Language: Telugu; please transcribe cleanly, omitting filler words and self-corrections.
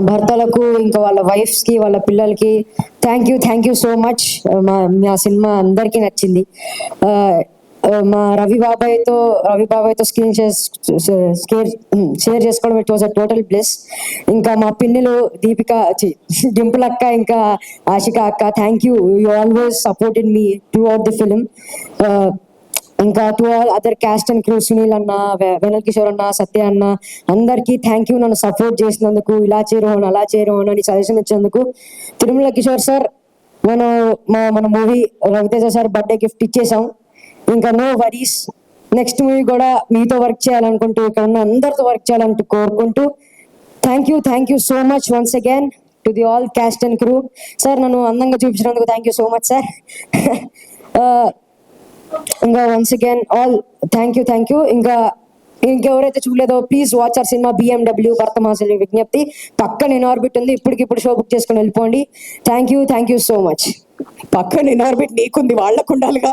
భర్తలకు ఇంకా వాళ్ళ వైఫ్స్కి వాళ్ళ పిల్లలకి థ్యాంక్ యూ సో మచ్. మా సినిమా అందరికీ నచ్చింది. మా రవి బాబాయ్తో స్క్రీన్ షేర్ చేసుకోవడం it was a total bliss. ఇంకా మా పిన్నులు దీపిక డింపుల్ అక్క ఇంకా ఆశిక అక్క, thank you always supported me throughout the film. ఇంకా to all other cast and crew, Sunil అన్న, వెనల్ కిషోర్ అన్న, సత్య అన్న, అందరికీ థ్యాంక్ యూ. నన్ను సపోర్ట్ చేసినందుకు, ఇలా చేయరోహన్ అలా చేయరోహన్ అని సజెషన్ ఇచ్చేందుకు. తిరుమల కిషోర్ సార్, మన movie Ravi Teja sir birthday gift ఇచ్చేసాం. ఇంకా నో వరీస్, నెక్స్ట్ మూవీ కూడా మీతో వర్క్ చేయాలనుకుంటూ, ఇక్కడ ఉన్న అందరితో వర్క్ చేయాలంటూ కోరుకుంటూ thank you so much once again to the all cast and crew. Sir నన్ను అందంగా చూపించినందుకు thank you so much sir. ఇంకా once again all thank you. ఇంకెవరైతే చూడలేదో please watch our cinema BMW భరతమాసలి విజ్ఞప్తి. పక్కన ఇన్ఆర్బిట్ ఉంది, ఇప్పటికిప్పుడు షో బుక్ చేసుకుని వెళ్ళిపోండి. Thank you so much. పక్కన ఇన్ఆర్బిట్ నీకుంది, వాళ్ళకు ఉండాలిగా.